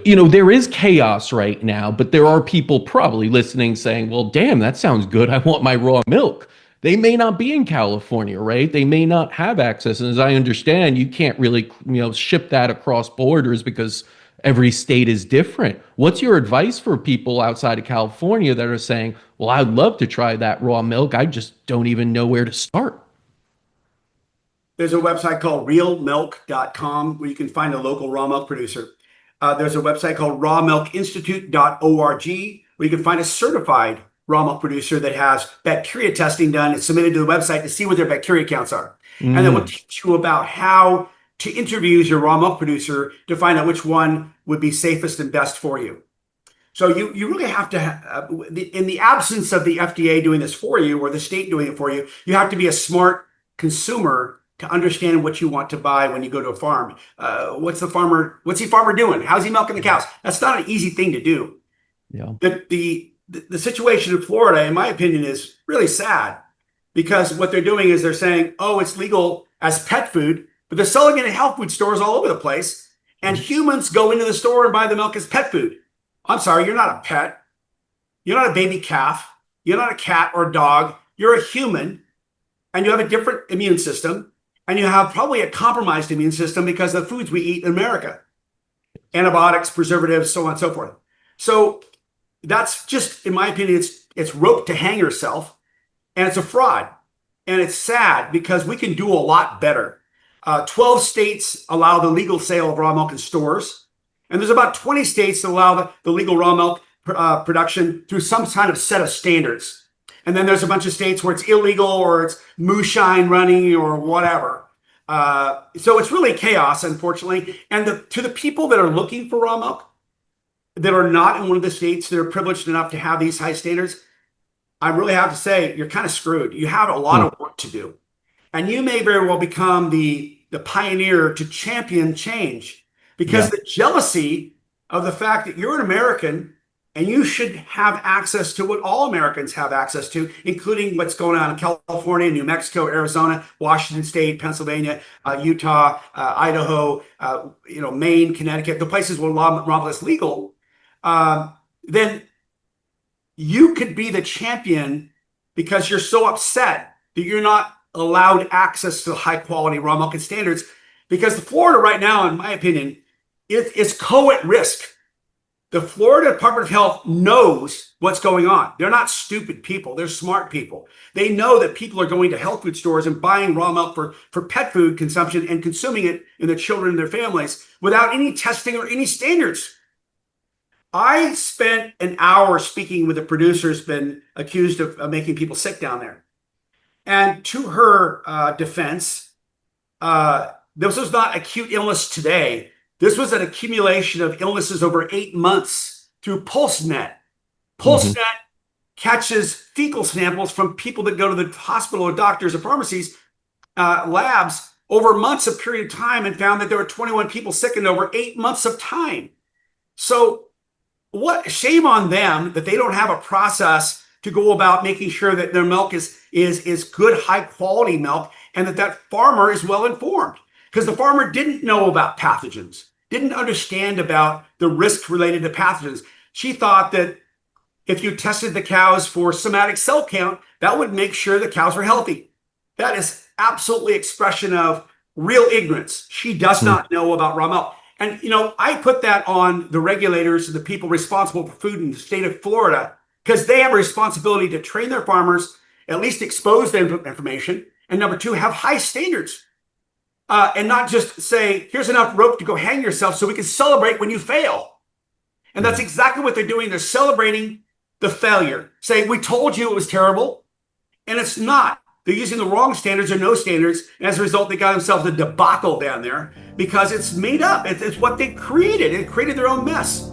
There is chaos right now, but there are people probably listening saying, well, damn, that sounds good. I want my raw milk. They may not be in California, right? They may not have access. And as I understand, you can't really, ship that across borders because every state is different. What's your advice for people outside of California that are saying, well, I'd love to try that raw milk. I just don't even know where to start. There's a website called realmilk.com where you can find a local raw milk producer. There's a website called rawmilkinstitute.org where you can find a certified raw milk producer that has bacteria testing done and submitted to the website to see what their bacteria counts are. And then we'll teach you about how to interview your raw milk producer to find out which one would be safest and best for you. So you really have to, in the absence of the FDA doing this for you or the state doing it for you, you have to be a smart consumer to understand what you want to buy when you go to a farm. What's the farmer doing? How's he milking the cows? That's not an easy thing to do. Yeah. The situation in Florida, in my opinion, is really sad because what they're doing is they're saying, oh, it's legal as pet food, but they're selling it in health food stores all over the place. And humans go into the store and buy the milk as pet food. I'm sorry, you're not a pet. You're not a baby calf. You're not a cat or dog. You're a human and you have a different immune system. And you have probably a compromised immune system because of the foods we eat in America. Antibiotics, preservatives, so on and so forth. So that's just, in my opinion, it's rope to hang yourself. And it's a fraud. And it's sad because we can do a lot better. 12 states allow the legal sale of raw milk in stores. And there's about 20 states that allow the legal raw milk production through some kind of set of standards. And then there's a bunch of states where it's illegal or it's moonshine running or whatever. So it's really chaos, unfortunately. And to the people that are looking for raw milk, that are not in one of the states that are privileged enough to have these high standards, I really have to say, you're kind of screwed. You have a lot of work to do. And you may very well become the pioneer to champion change because the jealousy of the fact that you're an American and you should have access to what all Americans have access to, including what's going on in California, New Mexico, Arizona, Washington State, Pennsylvania, Utah, Idaho, Maine, Connecticut, the places where raw milk is legal. Then you could be the champion because you're so upset that you're not allowed access to high quality raw milk and standards. Because Florida right now, in my opinion, is co at risk. The Florida Department of Health knows what's going on. They're not stupid people. They're smart people. They know that people are going to health food stores and buying raw milk for pet food consumption and consuming it in their children and their families without any testing or any standards. I spent an hour speaking with a producer who's been accused of making people sick down there. And to her defense, this was not acute illness today. This was an accumulation of illnesses over 8 months through PulseNet. PulseNet catches fecal samples from people that go to the hospital or doctors or pharmacies, labs over months of period of time and found that there were 21 people sick in over 8 months of time. So what shame on them that they don't have a process to go about making sure that their milk is good, high quality milk and that farmer is well informed. Because the farmer didn't know about pathogens, didn't understand about the risk related to pathogens. She thought that if you tested the cows for somatic cell count, that would make sure the cows were healthy. That is absolutely expression of real ignorance. She does not know about raw milk. And, I put that on the regulators and the people responsible for food in the state of Florida, because they have a responsibility to train their farmers, at least expose their information. And number two, have high standards. And not just say, here's enough rope to go hang yourself so we can celebrate when you fail. And that's exactly what they're doing. They're celebrating the failure, saying, we told you it was terrible. And it's not. They're using the wrong standards or no standards. And as a result, they got themselves a debacle down there because it's made up. It's what they created. It created their own mess.